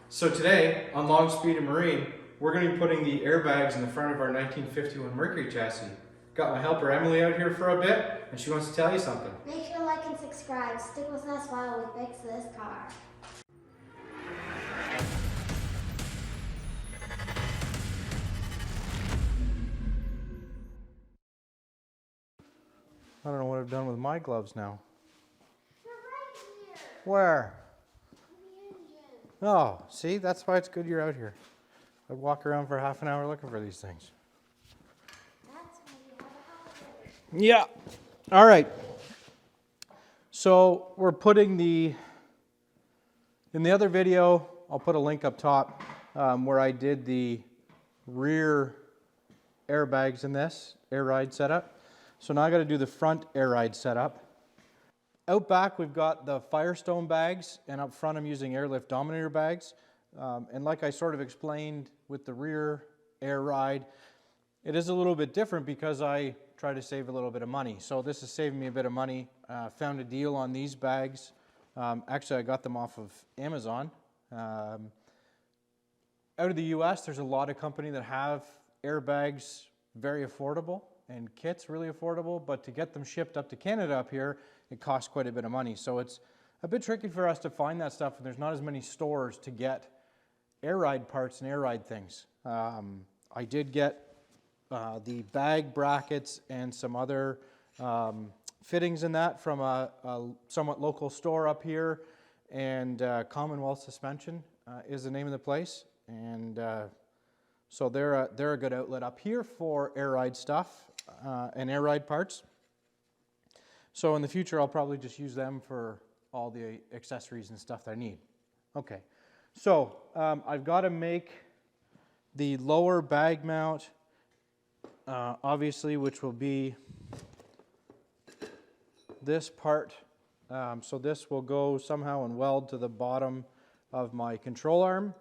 So today, on Long Speed and Marine, we're going to be putting the airbags in the front of our 1951 Mercury chassis. Got my helper Emily out here for a bit, and she wants to tell you something. Make sure to like and subscribe. Stick with us while we fix this car. I don't know what I've done with my gloves now. They're right here. Where? In the engine. Oh, see, that's why it's good you're out here. I'd walk around for half an hour looking for these things. That's why you have a helper. Yeah. All right. So we're putting in the other video, I'll put a link up top where I did the rear airbags in this air ride setup. So now I got to do the front air ride setup. Out back we've got the Firestone bags, and up front I'm using Airlift Dominator bags. And like I sort of explained with the rear air ride, it is a little bit different because I try to save a little bit of money. So this is saving me a bit of money. Found a deal on these bags. Actually, I got them off of Amazon. Out of the US, there's a lot of companies that have airbags very affordable and kits really affordable, but to get them shipped up to Canada up here, it costs quite a bit of money. So it's a bit tricky for us to find that stuff, and there's not as many stores to get air ride parts and air ride things. I did get the bag brackets and some other fittings in that from a somewhat local store up here, and Commonwealth Suspension is the name of the place, and so they're a good outlet up here for air ride stuff and air ride parts. So in the future I'll probably just use them for all the accessories and stuff that I need. Okay, so I've got to make the lower bag mount, obviously, which will be this part. So this will go somehow and weld to the bottom of my control arm.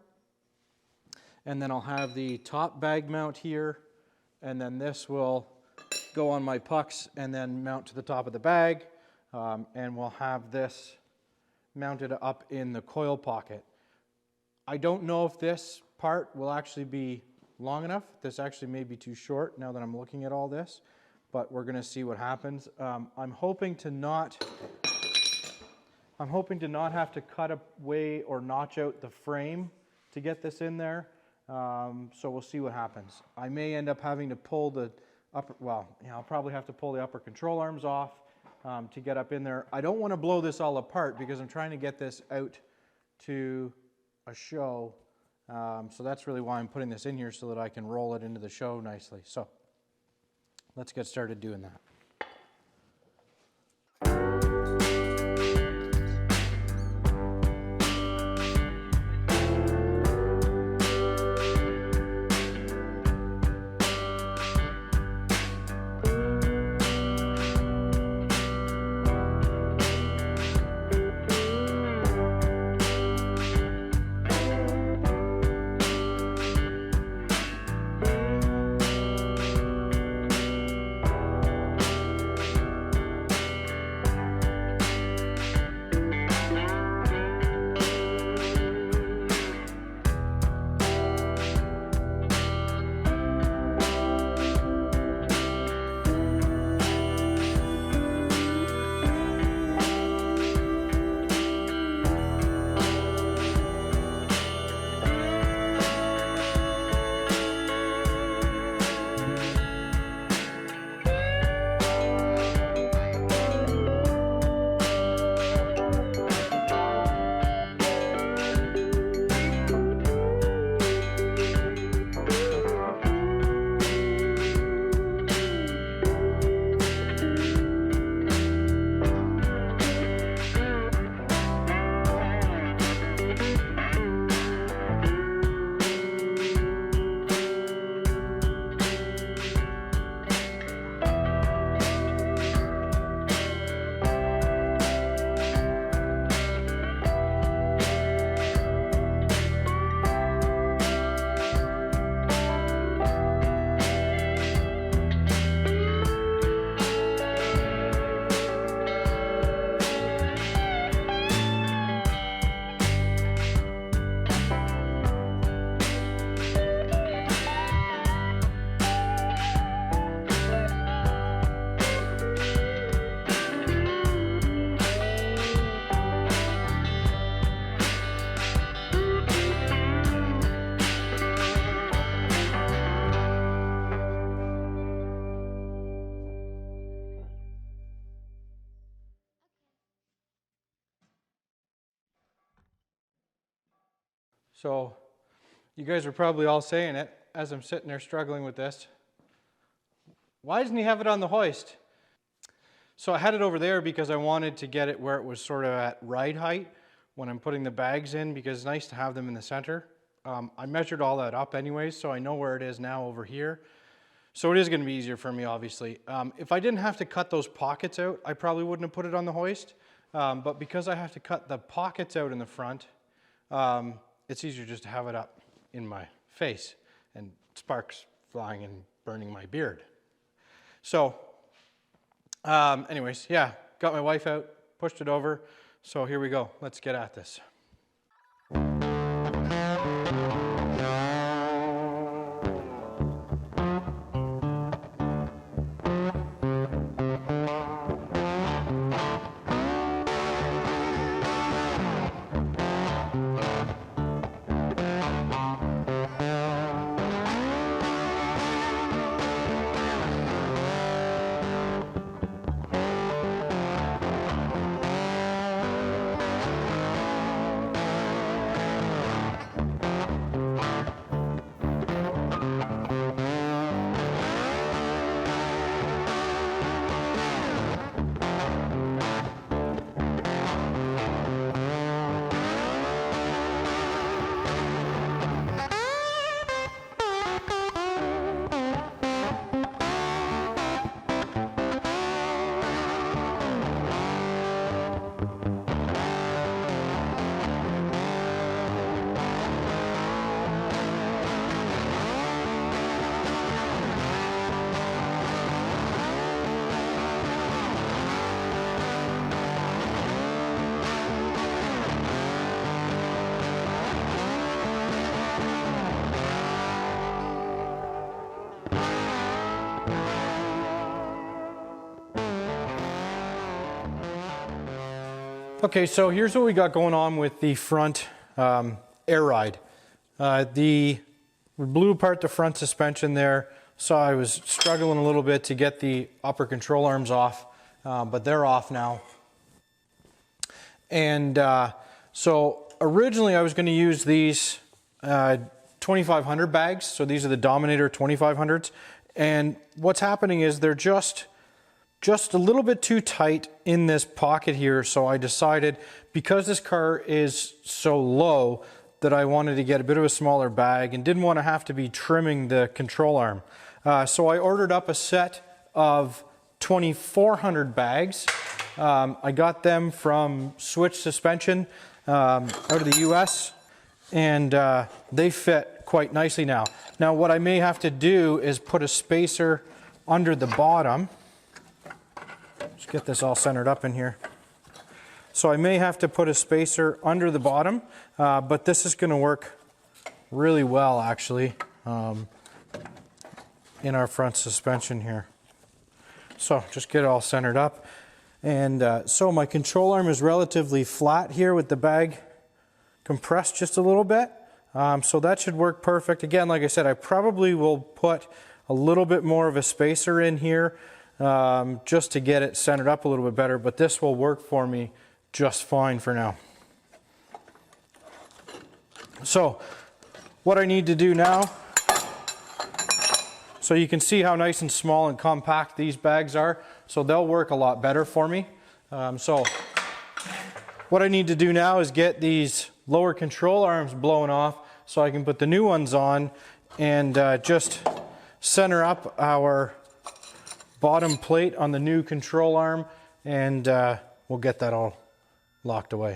And then I'll have the top bag mount here, and then this will go on my pucks and then mount to the top of the bag. And we'll have this mounted up in the coil pocket. I don't know if this part will actually be long enough. This actually may be too short now that I'm looking at all this, but we're going to see what happens. I'm hoping to not have to cut away or notch out the frame to get this in there. So we'll see what happens. I may end up having to pull the upper, I'll probably have to pull the upper control arms off to get up in there. I don't want to blow this all apart because I'm trying to get this out to a show. So that's really why I'm putting this in here, so that I can roll it into the show nicely. So let's get started doing that. So you guys are probably all saying it as I'm sitting there struggling with this. Why doesn't he have it on the hoist? So I had it over there because I wanted to get it where it was sort of at ride height when I'm putting the bags in, because it's nice to have them in the center. I measured all that up anyways, so I know where it is now over here. So it is going to be easier for me, obviously. If I didn't have to cut those pockets out, I probably wouldn't have put it on the hoist. But because I have to cut the pockets out in the front, it's easier just to have it up in my face and sparks flying and burning my beard. So anyways, yeah, got my wife out, pushed it over. So here we go. Let's get at this. Okay, so here's what we got going on with the front air ride. We blew apart the front suspension there, so I was struggling a little bit to get the upper control arms off, but they're off now. And so originally I was going to use these 2500 bags, so these are the Dominator 2500s, and what's happening is they're just a little bit too tight in this pocket here, so I decided, because this car is so low, that I wanted to get a bit of a smaller bag and didn't want to have to be trimming the control arm. So I ordered up a set of 2400 bags. I got them from Switch Suspension out of the US, and they fit quite nicely now. Now what I may have to do is put a spacer under the bottom. Just get this all centered up in here. So I may have to put a spacer under the bottom, but this is going to work really well actually in our front suspension here. So just get it all centered up. And so my control arm is relatively flat here with the bag compressed just a little bit. So that should work perfect. Again, like I said, I probably will put a little bit more of a spacer in here just to get it centered up a little bit better, but this will work for me just fine for now. So what I need to do now, so you can see how nice and small and compact these bags are, so they'll work a lot better for me. So what I need to do now is get these lower control arms blown off so I can put the new ones on and just center up our bottom plate on the new control arm, and we'll get that all locked away.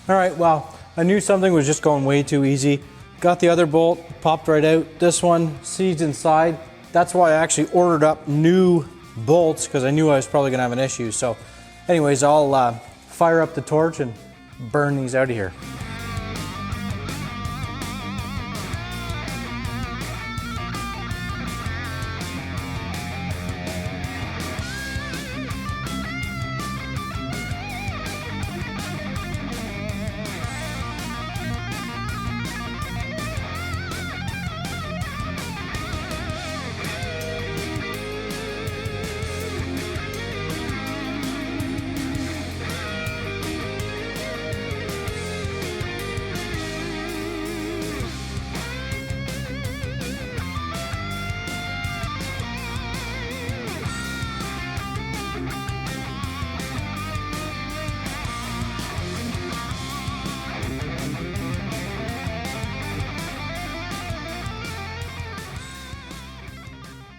All right, well, I knew something was just going way too easy. Got the other bolt, popped right out. This one seized inside. That's why I actually ordered up new bolts, because I knew I was probably gonna have an issue. So anyways, I'll fire up the torch and burn these out of here.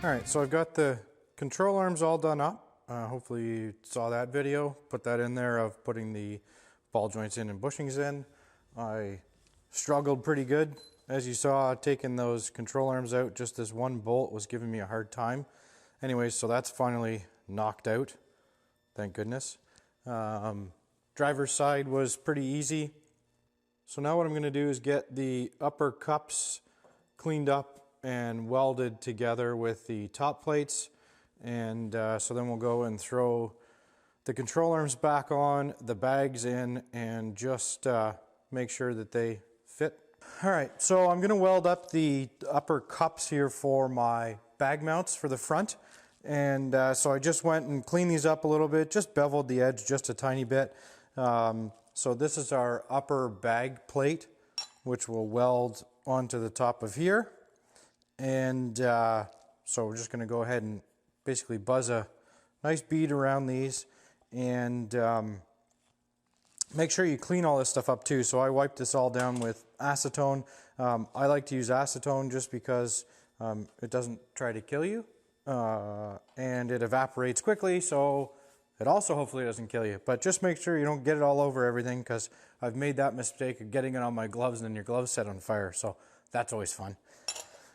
All right, so I've got the control arms all done up. Hopefully you saw that video. Put that in there of putting the ball joints in and bushings in. I struggled pretty good. As you saw, taking those control arms out, just this one bolt was giving me a hard time. Anyways, so that's finally knocked out. Thank goodness. Driver's side was pretty easy. So now what I'm going to do is get the upper cups cleaned up and welded together with the top plates. And so then we'll go and throw the control arms back on, the bags in, and just make sure that they fit. All right, so I'm going to weld up the upper cups here for my bag mounts for the front. And so I just went and cleaned these up a little bit, just beveled the edge just a tiny bit. So this is our upper bag plate, which will weld onto the top of here. And so we're just going to go ahead and basically buzz a nice bead around these, and make sure you clean all this stuff up too. So I wiped this all down with acetone. I like to use acetone just because it doesn't try to kill you, and it evaporates quickly, so it also hopefully doesn't kill you. But just make sure you don't get it all over everything, because I've made that mistake of getting it on my gloves and then your gloves set on fire, so that's always fun.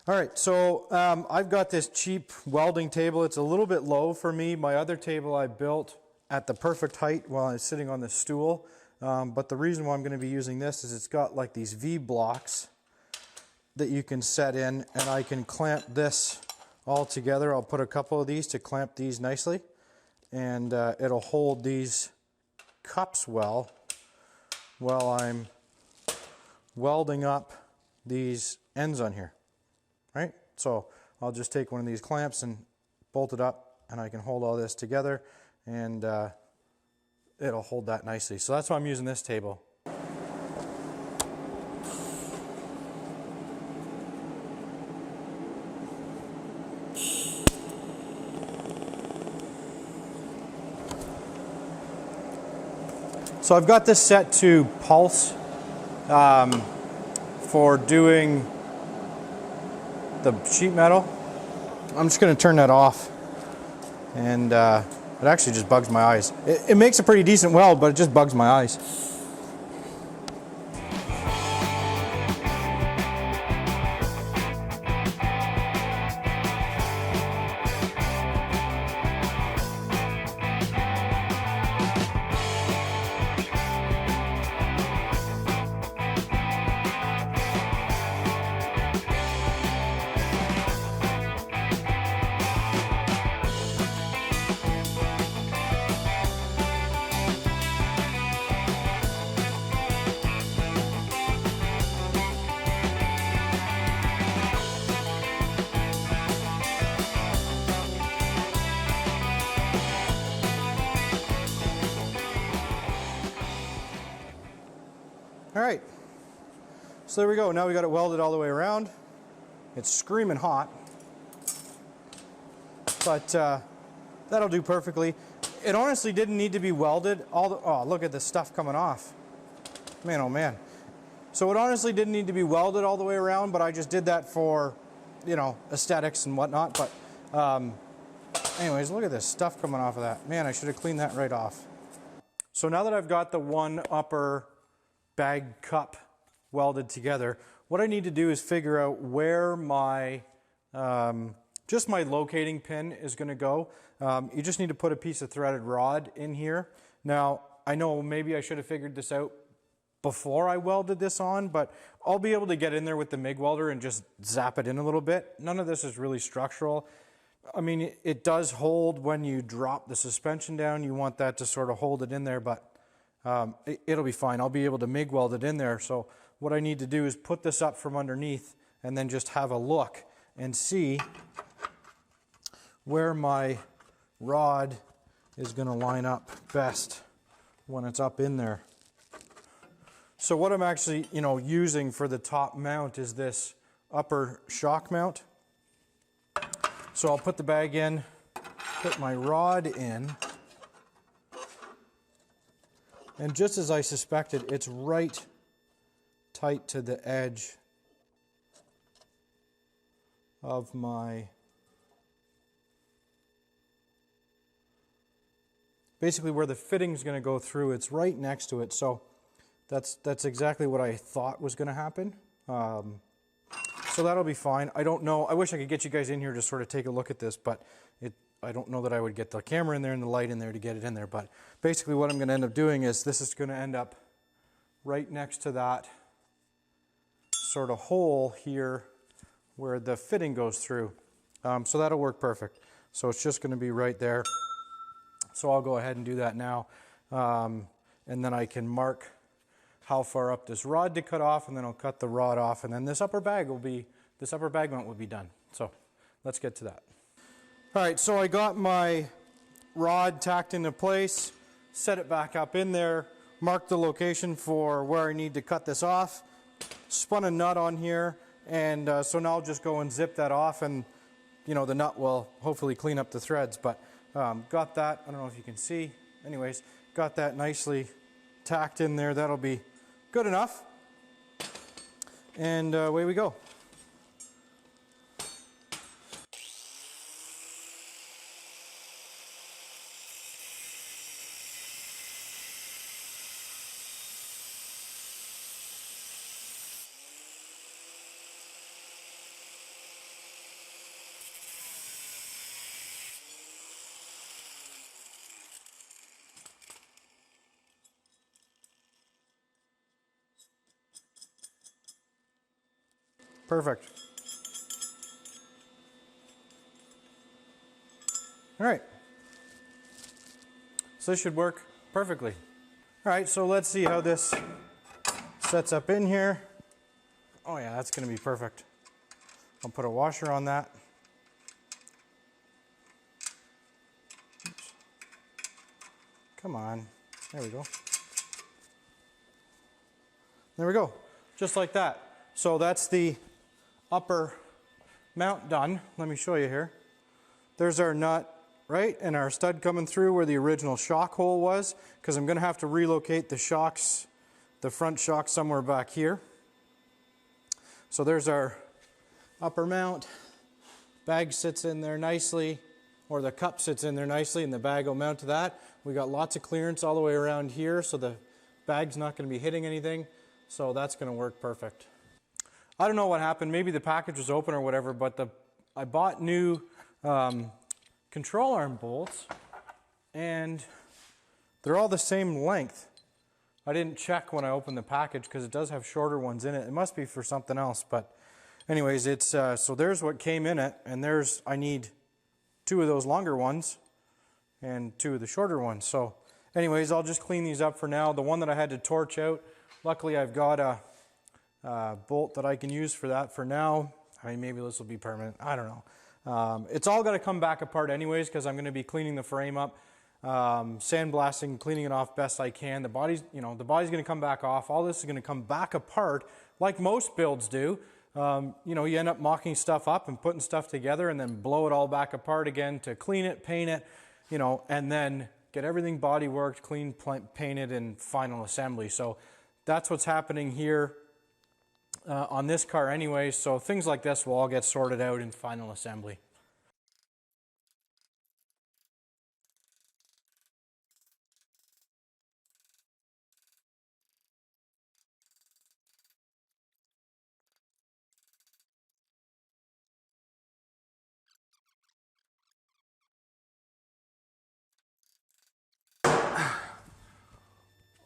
All right, so I've got this cheap welding table. It's a little bit low for me. My other table I built at the perfect height while I was sitting on the stool. But the reason why I'm going to be using this is it's got like these V blocks that you can set in, and I can clamp this all together. I'll put a couple of these to clamp these nicely, and it'll hold these cups well while I'm welding up these ends on here. Right? So I'll just take one of these clamps and bolt it up, and I can hold all this together, and it'll hold that nicely. So that's why I'm using this table. So I've got this set to pulse for doing the sheet metal. I'm just going to turn that off, and it actually just bugs my eyes. It makes a pretty decent weld, but it just bugs my eyes. All right, so there we go. Now we got it welded all the way around. It's screaming hot, but that'll do perfectly. It honestly didn't need to be welded. Oh, look at the stuff coming off. Man, oh man. So it honestly didn't need to be welded all the way around, but I just did that for, you know, aesthetics and whatnot. But anyways, look at this stuff coming off of that. Man, I should have cleaned that right off. So now that I've got the one upper bag cup welded together, what I need to do is figure out where my just my locating pin is going to go. You just need to put a piece of threaded rod in here. Now I know maybe I should have figured this out before I welded this on, but I'll be able to get in there with the MIG welder and just zap it in a little bit. None of this is really structural. I mean, it does hold when you drop the suspension down. You want that to sort of hold it in there, but it'll be fine. I'll be able to MIG weld it in there. So what I need to do is put this up from underneath and then just have a look and see where my rod is going to line up best when it's up in there. So what I'm actually, using for the top mount is this upper shock mount. So I'll put the bag in, put my rod in, and just as I suspected, it's right tight to the edge of my basically where the fitting's going to go through, it's right next to it. So that's exactly what I thought was going to happen. So that'll be fine. I don't know. I wish I could get you guys in here to sort of take a look at this, but I don't know that I would get the camera in there and the light in there to get it in there. But basically what I'm going to end up doing is this is going to end up right next to that sort of hole here where the fitting goes through. So that'll work perfect. So it's just going to be right there. So I'll go ahead and do that now. And then I can mark how far up this rod to cut off, and then I'll cut the rod off, and then this upper bag mount will be done. So let's get to that. All right, so I got my rod tacked into place, set it back up in there, marked the location for where I need to cut this off, spun a nut on here, and so now I'll just go and zip that off, and you know, the nut will hopefully clean up the threads. But got that, I don't know if you can see, anyways, got that nicely tacked in there. That'll be good enough, and away we go. Perfect. All right. So this should work perfectly. All right, so let's see how this sets up in here. Oh yeah, that's going to be perfect. I'll put a washer on that. Oops. Come on. There we go. There we go. Just like that. So that's the upper mount done. Let me show you here. There's our nut, right? And our stud coming through where the original shock hole was, because I'm going to have to relocate the shocks, the front shock somewhere back here. So there's our upper mount. Bag sits in there nicely, or the cup sits in there nicely, and the bag will mount to that. We got lots of clearance all the way around here, so the bag's not going to be hitting anything. So that's going to work perfect. I don't know what happened. Maybe the package was open or whatever, but I bought new control arm bolts, and they're all the same length. I didn't check when I opened the package because it does have shorter ones in it. It must be for something else, but anyways, it's so there's what came in it, and I need 2 of those longer ones and 2 of the shorter ones. So anyways, I'll just clean these up for now. The one that I had to torch out, luckily I've got a bolt that I can use for that for now. I mean, maybe this will be permanent. I don't know. It's all got to come back apart anyways, because I'm going to be cleaning the frame up, sandblasting, cleaning it off best I can. The body's going to come back off. All this is going to come back apart, like most builds do. You end up mocking stuff up and putting stuff together, and then blow it all back apart again to clean it, paint it, and then get everything body worked, clean, painted, and final assembly. So that's what's happening here. On this car anyway, so things like this will all get sorted out in final assembly.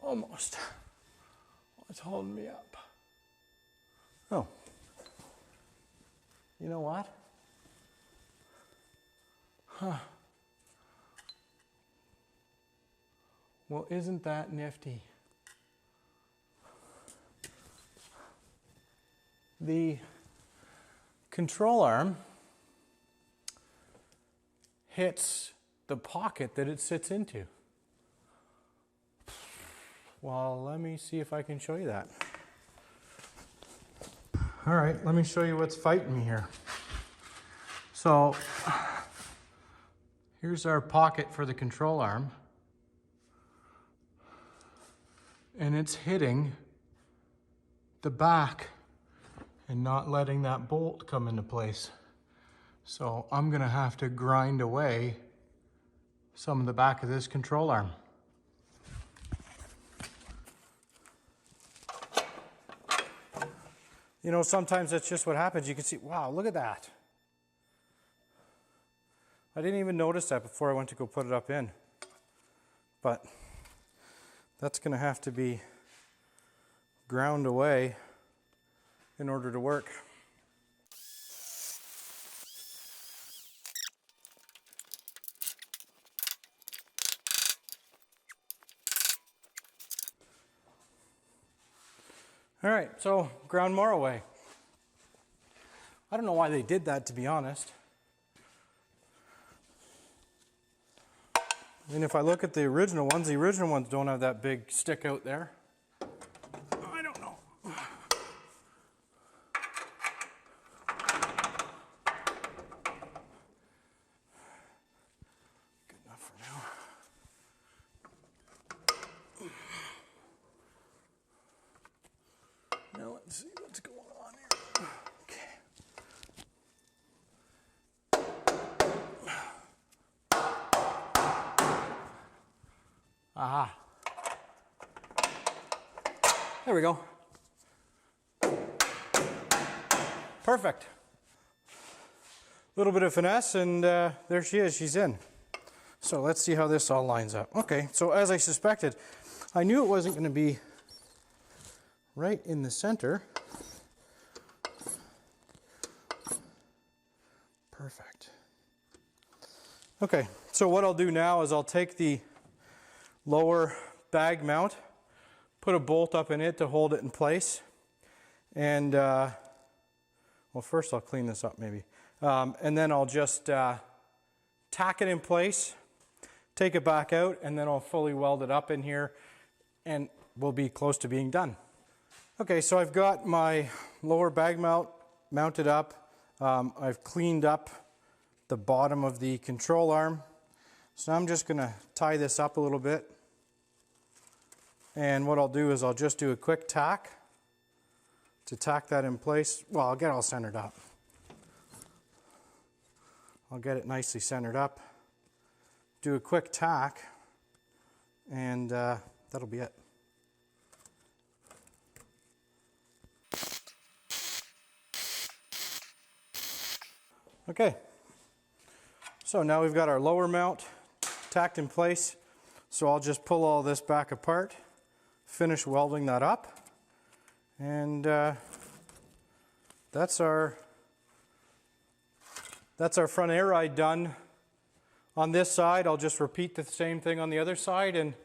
Almost. It's holding me up. Oh. You know what? Huh. Well, isn't that nifty? The control arm hits the pocket that it sits into. Well, let me see if I can show you that. All right, let me show you what's fighting me here. So here's our pocket for the control arm, and it's hitting the back and not letting that bolt come into place. So I'm gonna have to grind away some of the back of this control arm. You know, sometimes that's just what happens. You can see, wow, look at that. I didn't even notice that before I went to go put it up in. But that's going to have to be ground away in order to work. All right, so ground more away. I don't know why they did that, to be honest. I mean, if I look at the original ones don't have that big stick out there. I don't know. Good enough for now. Now let's see what's going on here. Okay. Aha. There we go. Perfect. A little bit of finesse and there she is, she's in. So let's see how this all lines up. Okay, so as I suspected, I knew it wasn't going to be right in the center. Perfect. Okay, so what I'll do now is I'll take the lower bag mount, put a bolt up in it to hold it in place, and well, first I'll clean this up maybe, and then I'll just tack it in place, take it back out, and then I'll fully weld it up in here, and we'll be close to being done. Okay, so I've got my lower bag mount mounted up. I've cleaned up the bottom of the control arm. So I'm just going to tie this up a little bit. And what I'll do is I'll just do a quick tack to tack that in place. Well, I'll get it all centered up. I'll get it nicely centered up. Do a quick tack, and that'll be it. Okay, so now we've got our lower mount tacked in place. So I'll just pull all this back apart, finish welding that up, and that's our front air ride done. On this side, I'll just repeat the same thing on the other side, and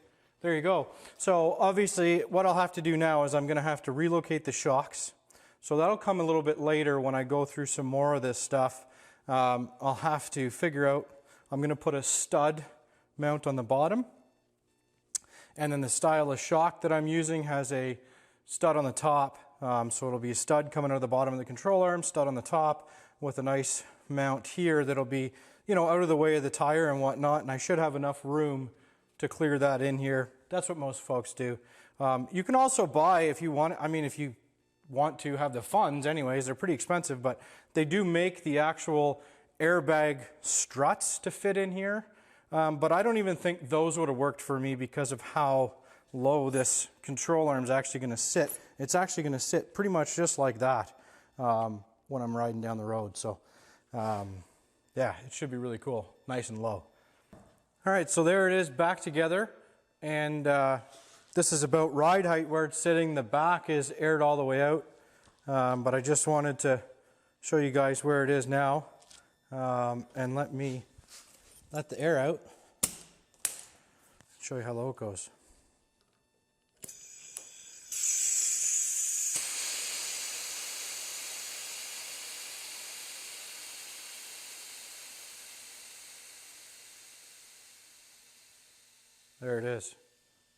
there you go. So obviously what I'll have to do now is I'm going to have to relocate the shocks. So that'll come a little bit later when I go through some more of this stuff. I'll have to figure out, I'm going to put a stud mount on the bottom, and then the style of shock that I'm using has a stud on the top, so it'll be a stud coming out of the bottom of the control arm, stud on the top, with a nice mount here that'll be, you know, out of the way of the tire and whatnot, and I should have enough room to clear that in here. That's what most folks do. You can also buy, if you want, I mean, if you want to have the funds anyways, they're pretty expensive, but they do make the actual airbag struts to fit in here. But I don't even think those would have worked for me because of how low this control arm is actually going to sit. It's actually going to sit pretty much just like that when I'm riding down the road. So yeah, it should be really cool, nice and low. All right, so there it is back together, and this is about ride height where it's sitting. The back is aired all the way out, but I just wanted to show you guys where it is now, and let me let the air out, show you how low it goes. There it is.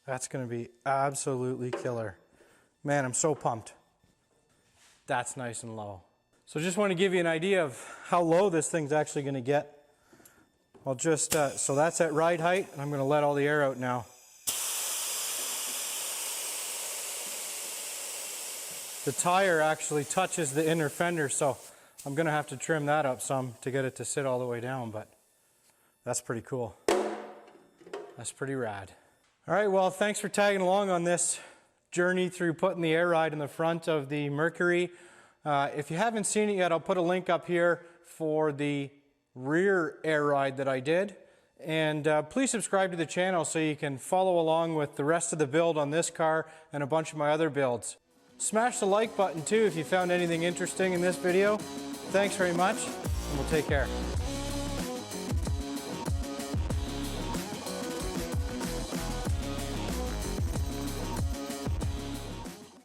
That's going to be absolutely killer. Man, I'm so pumped. That's nice and low. So just want to give you an idea of how low this thing's actually going to get. I'll just, so that's at ride height, and I'm going to let all the air out now. The tire actually touches the inner fender, so I'm going to have to trim that up some to get it to sit all the way down, but that's pretty cool. That's pretty rad. All right, well, thanks for tagging along on this journey through putting the air ride in the front of the Mercury. If you haven't seen it yet, I'll put a link up here for the rear air ride that I did. And please subscribe to the channel so you can follow along with the rest of the build on this car and a bunch of my other builds. Smash the like button too if you found anything interesting in this video. Thanks very much, and we'll take care.